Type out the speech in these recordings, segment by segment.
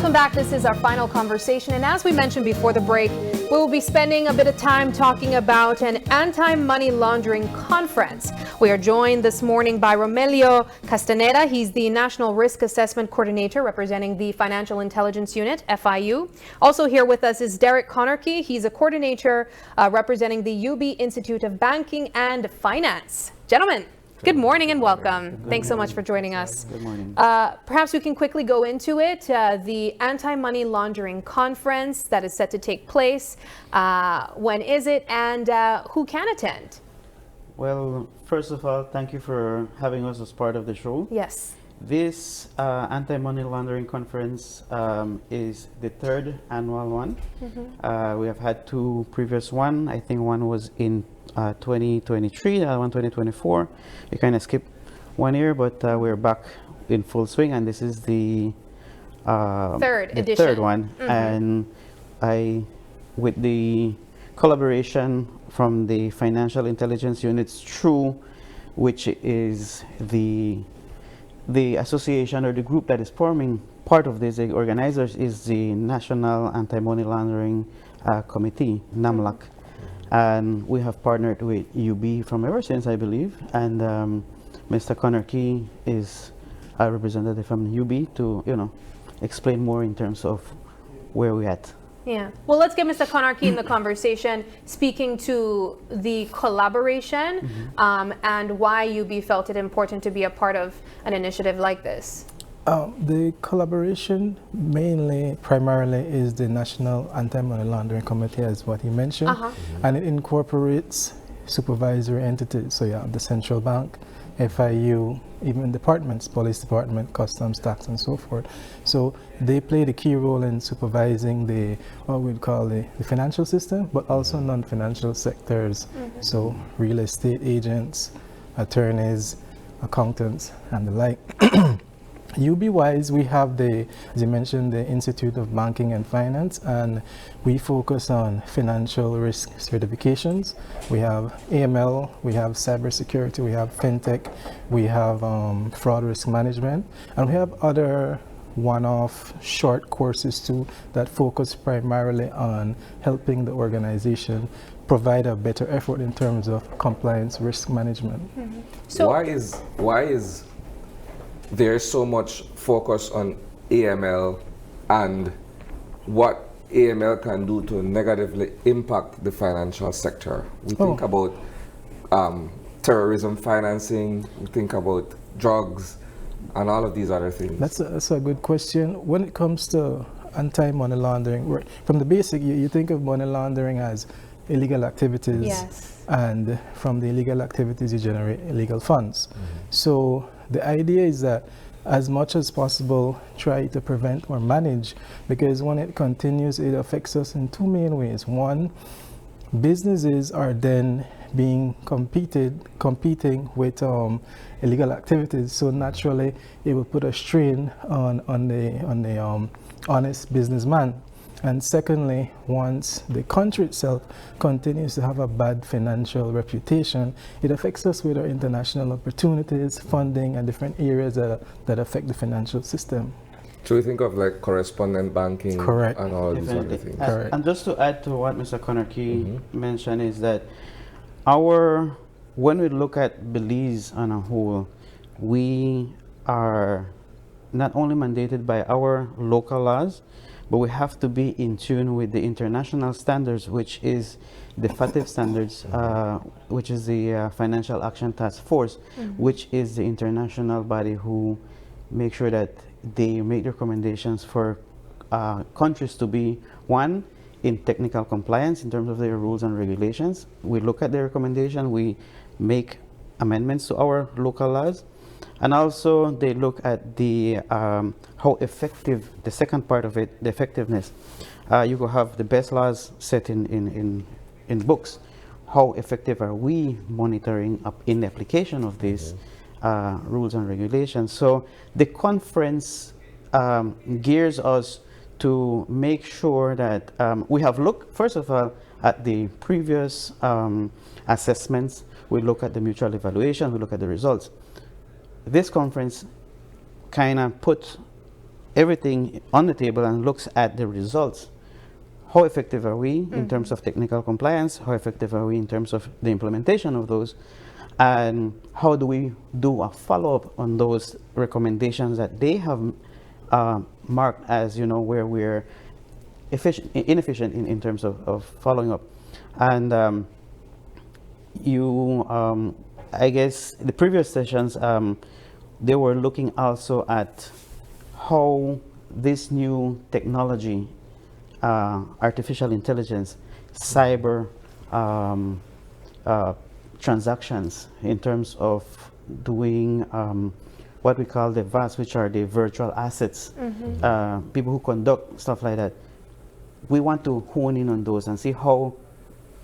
Welcome back. This is our final conversation. And as we mentioned before the break, we will be spending a bit of time talking about an anti-money laundering conference. We are joined this morning by Romelio Castaneda. He's the National Risk Assessment Coordinator representing the Financial Intelligence Unit, FIU. Also here with us is Derek Conarkey. He's a coordinator representing the UB Institute of Banking and Finance. Gentlemen, good morning and welcome. Thanks so much for joining us. Good morning. Perhaps we can quickly go into it. The Anti-Money Laundering Conference that is set to take place. When is it and who can attend? Well, first of all, thank you for having us as part of the show. Yes. This Anti-Money Laundering Conference is the third annual one. We have had two previous one. I think one was in 2023, the other one 2024. We kind of skipped 1 year, but we're back in full swing, and this is the third edition. Third one. And with the collaboration from the Financial Intelligence Units, which is the association or the group that is forming part of this, the organizers is the National Anti-Money Laundering Committee, NAMLAC. And we have partnered with UB from ever since, I believe. And Mr. Conarkey is a representative from UB to, explain more in terms of where we're at. Yeah. Well, let's get Mr. Conarkey in the conversation, speaking to the collaboration and why UB felt it important to be a part of an initiative like this. The collaboration primarily is the National Anti-Money Laundering Committee, as what he mentioned, and it incorporates supervisory entities. So you have the Central Bank, FIU, even departments, police department, customs, tax, and so forth. So they play the key role in supervising what we'd call the financial system, but also non-financial sectors. So real estate agents, attorneys, accountants, and the like. UB-wise, we have as you mentioned, the Institute of Banking and Finance, and we focus on financial risk certifications. We have AML, we have cybersecurity, we have fintech, we have fraud risk management, and we have other one-off short courses too that focus primarily on helping the organization provide a better effort in terms of compliance risk management. So why is there is so much focus on AML and what AML can do to negatively impact the financial sector? We think about terrorism financing, we think about drugs, and all of these other things. That's a good question. When it comes to anti-money laundering, from the basic, you think of money laundering as illegal activities, and from the illegal activities you generate illegal funds. So the idea is that as much as possible, try to prevent or manage, because when it continues, it affects us in two main ways. One, businesses are then competing with illegal activities, so naturally it will put a strain on the honest businessman. And secondly, once the country itself continues to have a bad financial reputation, it affects us with our international opportunities, funding, and different areas that affect the financial system. So we think of like correspondent banking and all these other things. And just to add to what Mr. Conarkey mentioned is that when we look at Belize on a whole, we are not only mandated by our local laws, but we have to be in tune with the international standards, which is the FATF standards, which is the Financial Action Task Force, which is the international body who make sure that they make recommendations for countries to be, one, in technical compliance in terms of their rules and regulations. We look at their recommendation, we make amendments to our local laws, and also they look at the how effective, the second part of it, the effectiveness. You could have the best laws set in books. How effective are we monitoring up in the application of these rules and regulations? So the conference gears us to make sure that we have looked, first of all, at the previous assessments. We look at the mutual evaluation, we look at the results. This conference kind of put everything on the table and looks at the results. How effective are we in terms of technical compliance? How effective are we in terms of the implementation of those? And how do we do a follow-up on those recommendations that they have marked as, where we're inefficient in terms of following up. And I guess the previous sessions, they were looking also at how this new technology, artificial intelligence, cyber transactions in terms of doing what we call the VAS, which are the virtual assets, people who conduct stuff like that. We want to hone in on those and see how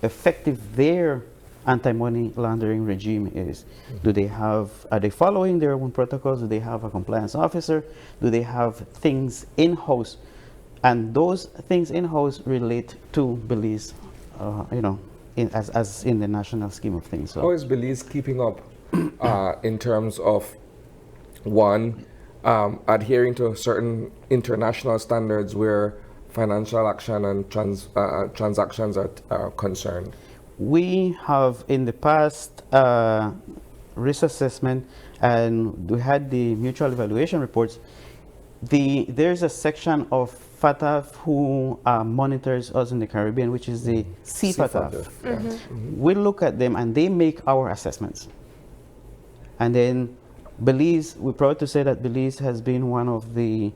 effective their anti-money laundering regime is. Are they following their own protocols? Do they have a compliance officer? Do they have things in-house? And those things in-house relate to Belize, as in the national scheme of things. So. How is Belize keeping up in terms of, one, adhering to certain international standards where financial action and transactions are concerned? We have in the past risk assessment, and we had the mutual evaluation reports. There's a section of FATF who monitors us in the Caribbean, which is the CFATF. We look at them and they make our assessments. And then Belize, we're proud to say that Belize has been one of the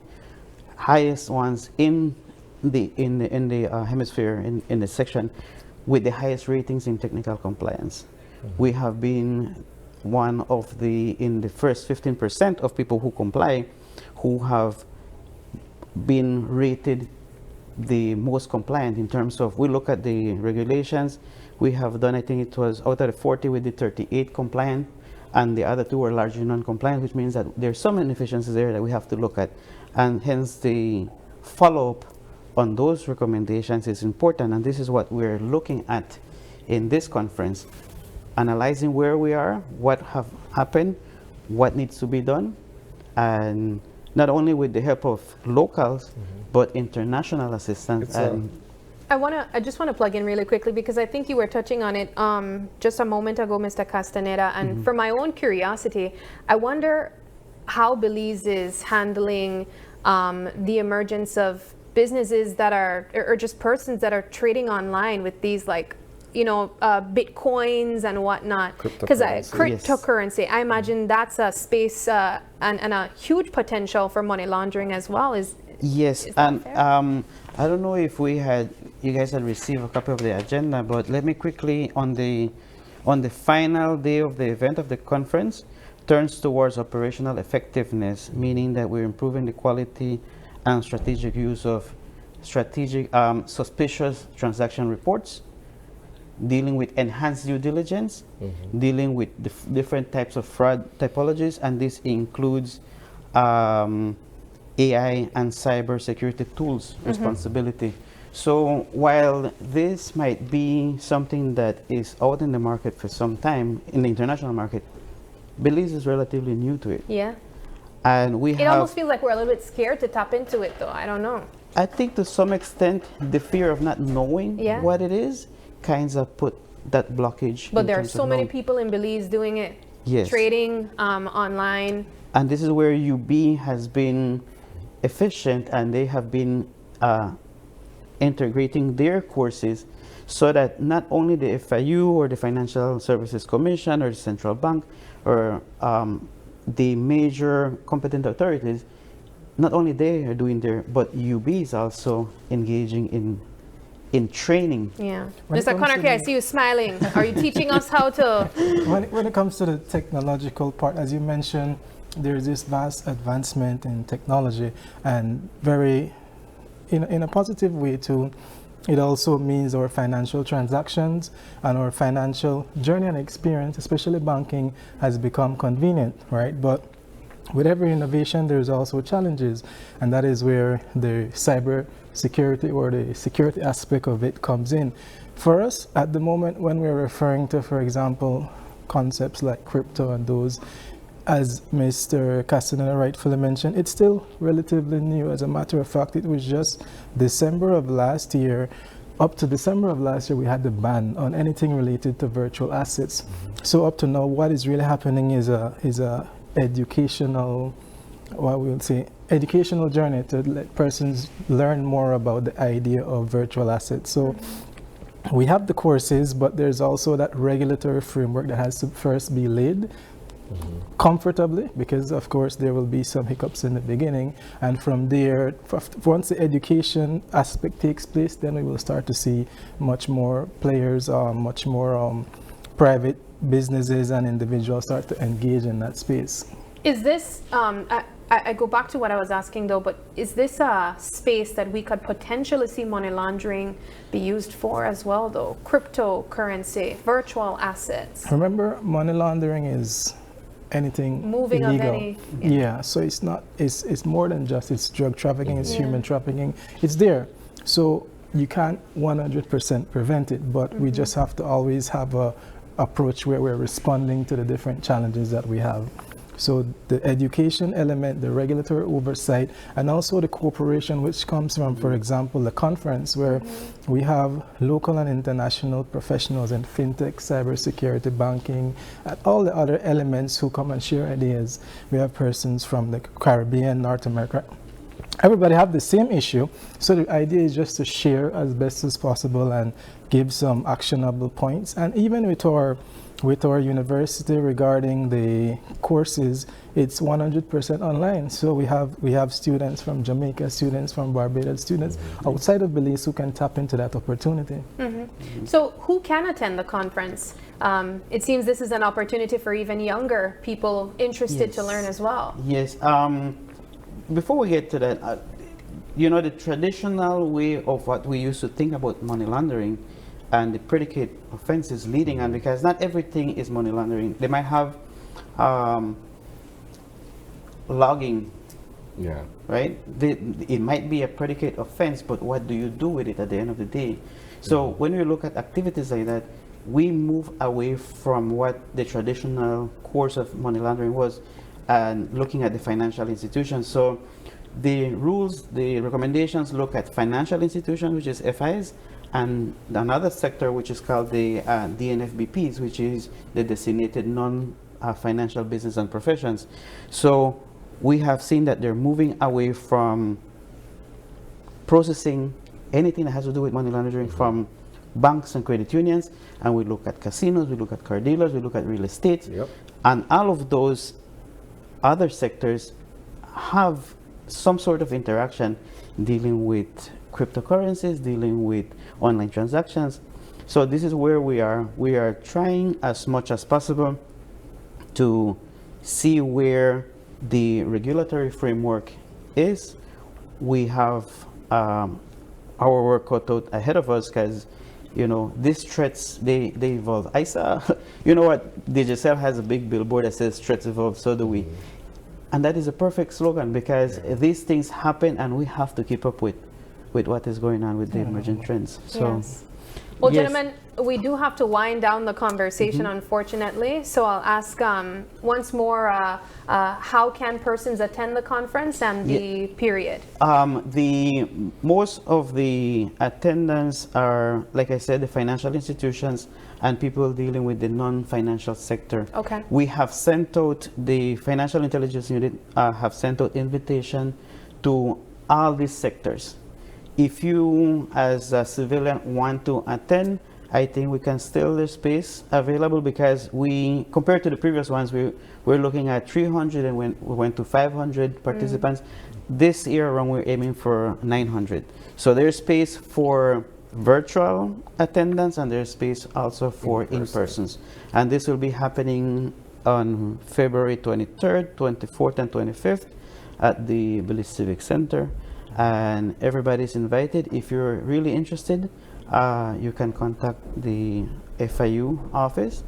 highest ones in the hemisphere, in the section with the highest ratings in technical compliance. We have been one of in the first 15% of people who comply, who have been rated the most compliant in terms of, we look at the regulations, we have done, I think it was out of the 40, we did 38 compliant, and the other 2 are largely non-compliant, which means that there's some inefficiencies there that we have to look at. And hence the follow-up on those recommendations is important, and this is what we're looking at in this conference, analyzing where we are, what have happened, what needs to be done, and not only with the help of locals, but international assistance. I just want to plug in really quickly because I think you were touching on it just a moment ago, Mr. Castaneda, and for my own curiosity, I wonder how Belize is handling the emergence of businesses that are, or just persons that are trading online with these Bitcoins and whatnot. Because cryptocurrency, I imagine that's a space and a huge potential for money laundering as well. Yes, and I don't know if you guys had received a copy of the agenda, but let me quickly, on the final day of the event of the conference, turns towards operational effectiveness, meaning that we're improving the quality and strategic use of suspicious transaction reports, dealing with enhanced due diligence, dealing with different types of fraud typologies, and this includes AI and cyber security tools responsibility. So while this might be something that is out in the market for some time, in the international market, Belize is relatively new to it. Yeah. And it almost feels like we're a little bit scared to tap into it, though. I don't know. I think to some extent, the fear of not knowing what it is kinds of put that blockage. But there are so many people in Belize doing it. Yes. Trading online. And this is where UB has been efficient, and they have been integrating their courses so that not only the FIU or the Financial Services Commission or the Central Bank or the major competent authorities, not only they are doing their, but UB is also engaging in training. Yeah. Mr. Conakry, I see you smiling. Are you teaching us how to? When it comes to the technological part, as you mentioned, there's this vast advancement in technology, and very, in a positive way too, it also means our financial transactions and our financial journey and experience, especially banking, has become convenient, right? But with every innovation, there's also challenges, and that is where the cyber security or the security aspect of it comes in. For us, at the moment, when we're referring to, for example, concepts like crypto and those, as Mr. Castaneda rightfully mentioned, it's still relatively new. As a matter of fact, it was just December of last year. Up to December of last year, we had the ban on anything related to virtual assets. So up to now, what is really happening is a educational, what we would say, educational journey to let persons learn more about the idea of virtual assets. So we have the courses, but there's also that regulatory framework that has to first be laid comfortably, because of course there will be some hiccups in the beginning, and from there, once the education aspect takes place, then we will start to see much more players, much more private businesses and individuals start to engage in that space. Is this, I go back to what I was asking though, but is this a space that we could potentially see money laundering be used for as well though? Cryptocurrency, virtual assets. Remember, money laundering is anything moving illegal. Of any, yeah, so it's not, it's more than just, it's drug trafficking, it's human trafficking, it's there. So you can't 100% prevent it, but we just have to always have a approach where we're responding to the different challenges that we have. So the education element, the regulatory oversight, and also the cooperation which comes from, for example, the conference where we have local and international professionals in fintech, cybersecurity, banking, and all the other elements who come and share ideas. We have persons from the Caribbean, North America. Everybody have the same issue, so the idea is just to share as best as possible and give some actionable points. And even with our university regarding the courses, it's 100% online. So we have students from Jamaica, students from Barbados, students outside of Belize who can tap into that opportunity. So who can attend the conference? It seems this is an opportunity for even younger people interested to learn as well. Yes. Before we get to that, you know, the traditional way of what we used to think about money laundering and the predicate offenses leading on, because not everything is money laundering. They might have logging, right? It might be a predicate offense, but what do you do with it at the end of the day? So when we look at activities like that, we move away from what the traditional course of money laundering was and looking at the financial institutions. So the rules, the recommendations look at financial institutions, which is FIs, and another sector which is called the DNFBPs, which is the designated non-financial business and professions. So we have seen that they're moving away from processing anything that has to do with money laundering from banks and credit unions, and we look at casinos, we look at car dealers, we look at real estate, and all of those other sectors have some sort of interaction dealing with cryptocurrencies, dealing with online transactions. So this is where we are. We are trying as much as possible to see where the regulatory framework is. We have our work cut out ahead of us, because you know, these threats, they evolve. I saw, you know what, Digicel has a big billboard that says threats evolve, so do we. And that is a perfect slogan, because these things happen and we have to keep up with what is going on with the emerging trends. So, well, gentlemen, we do have to wind down the conversation, unfortunately. So I'll ask once more, how can persons attend the conference and the period? Most of the attendants are, like I said, the financial institutions and people dealing with the non-financial sector. Okay. We have sent out, the Financial Intelligence Unit have sent out invitation to all these sectors. If you, as a civilian, want to attend, I think we can still, there's space available, because we, compared to the previous ones, we're looking at 300 and we went to 500 participants. This year around, we're aiming for 900. So there's space for virtual attendance, and there's space also for in-persons. And this will be happening on February 23rd, 24th, and 25th at the Belize Civic Center. And everybody's invited. If you're really interested, you can contact the FIU office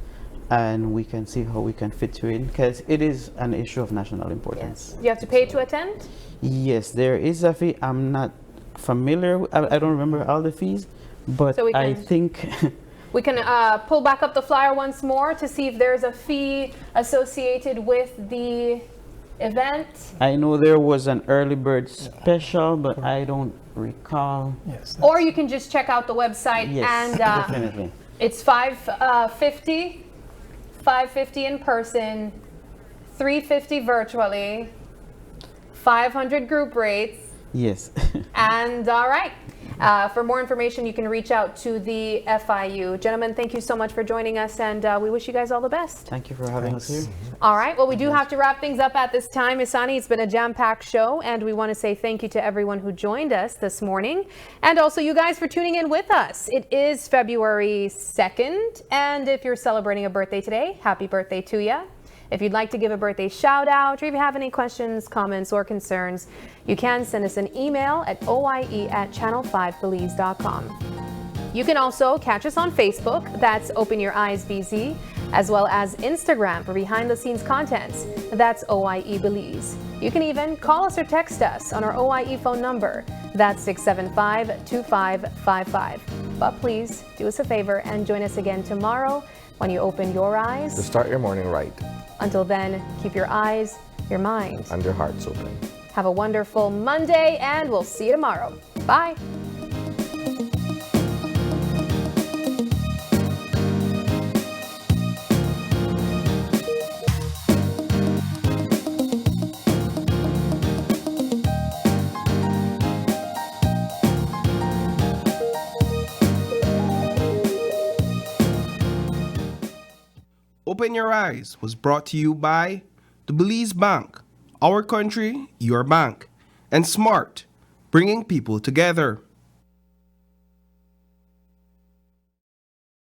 and we can see how we can fit you in, because it is an issue of national importance. Yes. You have to pay to attend? Yes, there is a fee. I'm not familiar, I don't remember all the fees, but So I think We can pull back up the flyer once more to see if there's a fee associated with the event. I know there was an early bird special, but I don't recall. Yes. Or you can just check out the website Yes, and definitely. it's $550 in person, $350 virtually, 500 group rates. Yes. And all right, for more information, you can reach out to the FIU. Gentlemen, thank you so much for joining us, and we wish you guys all the best. Thank you for having us here. All right, well, we do have to wrap things up at this time. Isani, it's been a jam-packed show, and we want to say thank you to everyone who joined us this morning, and also you guys for tuning in with us. It is February 2nd, and if you're celebrating a birthday today, happy birthday to you. If you'd like to give a birthday shout out, or if you have any questions, comments, or concerns, you can send us an email at oie@channel5belize.com. You can also catch us on Facebook, that's Open Your Eyes BZ, as well as Instagram for behind the scenes contents, that's OIE Belize. You can even call us or text us on our OIE phone number, that's 675-2555. But please do us a favor and join us again tomorrow when you open your eyes. To start your morning right Until then, keep your eyes, your mind, and your hearts open. have a wonderful Monday, and we'll see you tomorrow. Bye. Open Your Eyes was brought to you by the Belize Bank, our country, your bank, and Smart, bringing people together.